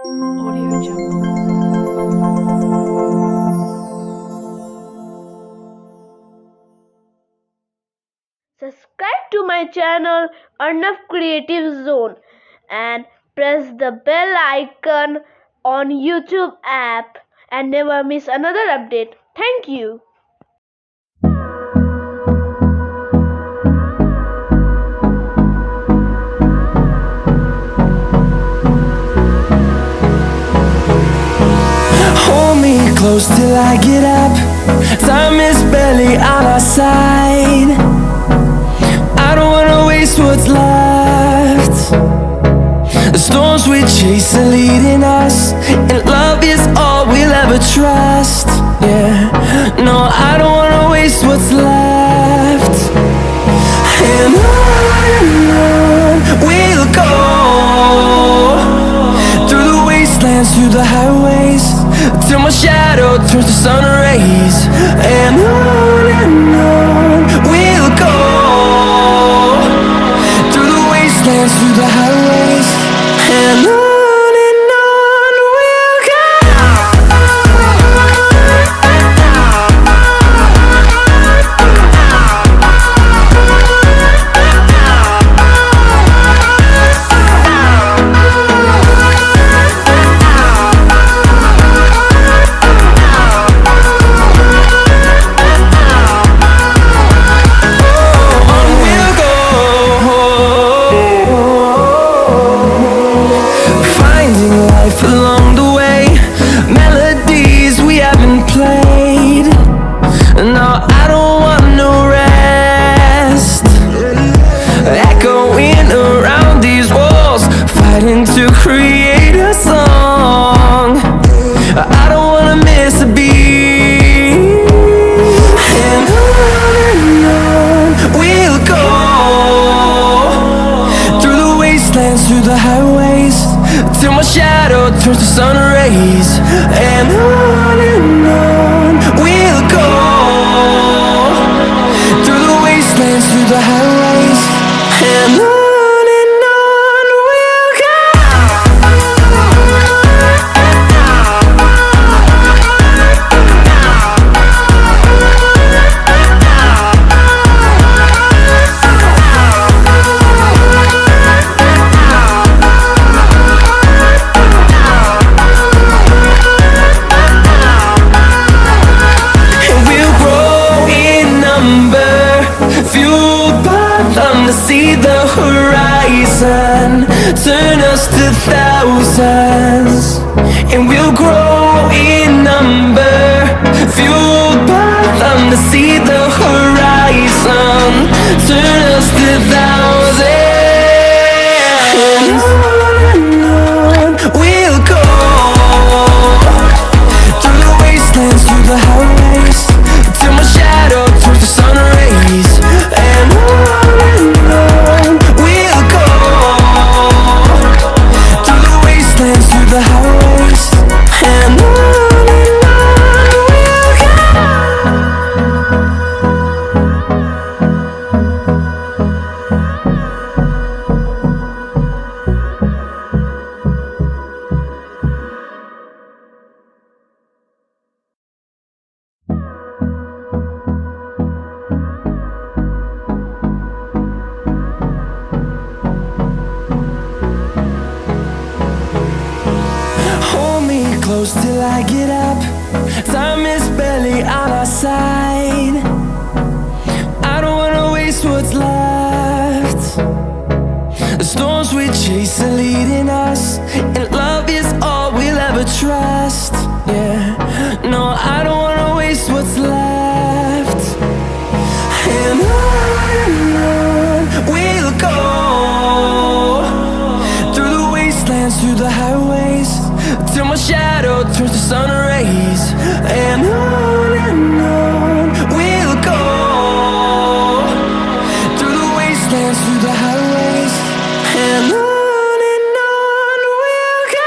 Audio Jungle. Subscribe to my channel Arnav Creative Zone and press the bell icon on YouTube app and never miss another update. Thank you. Hold me close till I get up. Time is barely on our side. I don't wanna waste what's left. The storms we chase are leading us, and love is all we'll ever trust. Yeah, no, I don't wanna waste what's left. And on we'll go, through the wastelands, through the highways, till my shadow turns to sun rays. And on we'll go, through the wastelands, through the highways, and on we'll go. Along the way, melodies we haven't played. No, I don't want no rest. Echoing around these walls, fighting to create a song. I don't wanna miss a beat. And on we'll go, through the wastelands, through the highways, till my shadow turns to sun rays. And on we'll go, through the wastelands, through the highways, and on we'll go. See the horizon, turn us to thousands, and we'll grow in number, fueled by them to see the horizon, turn us to thousands. And on we'll go, through the wastelands, through the highways, till my shadow turns to sun rays. And on we'll go, through the wastelands, through the highways, and on we'll go. Hold me close till I get up. Time is barely on our side. I don't wanna waste what's left. The storms we chase are leading us, and love is all we'll ever trust. Yeah, no, I don't wanna waste what's left. And on we'll go, through the wastelands, through the highways, till my shadow turns to sun rays. And on we'll go, through the wastelands, through the highways, and on we'll go.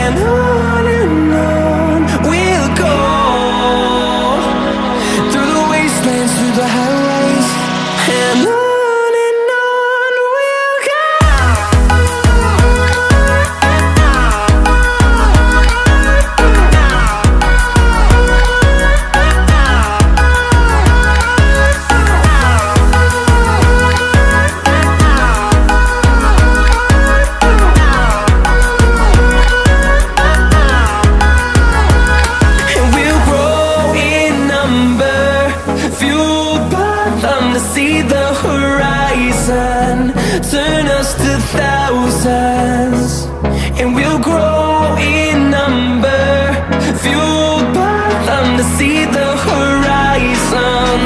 and on we'll go, through the wastelands, through the highways, and on we'll go. To see the horizon turn us to thousands, and we'll grow in number, fueled by them. To see the horizon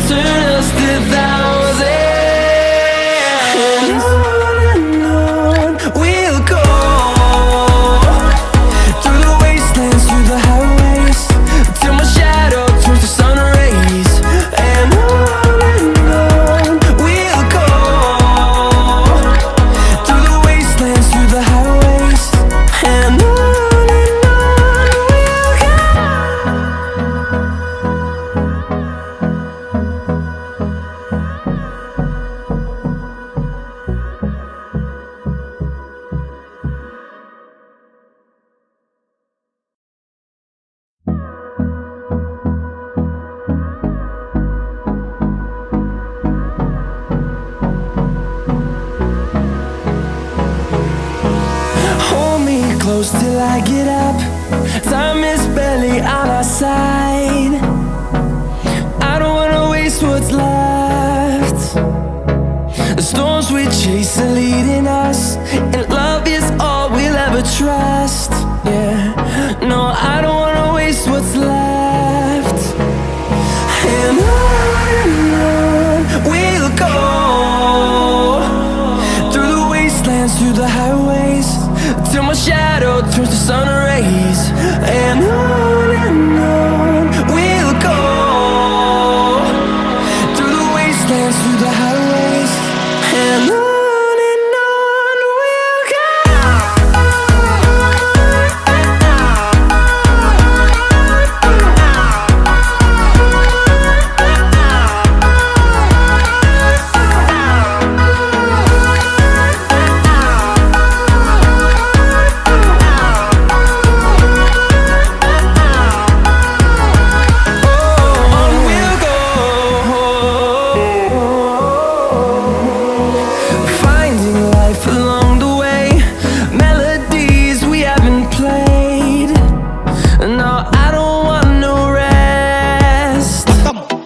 turn us to thousands, and on we'll go, through the wastelands, through the highways, till my shadow turns to sun rays, and on close till I get up. Time is barely on our side. I don't wanna waste what's left. The storms we chase are leading us, and love is all we'll ever trust. Yeah, no, I don't wanna waste what's left. And on we'll go, through the wastelands, through the highways, till my shadow turns to sun rays, and on we'll go, through the wastelands, through the highways, and on we'll go.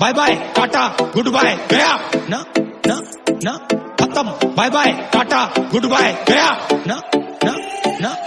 Bye bye tata goodbye गया ना ना ना खत्म bye bye tata goodbye गया ना ना ना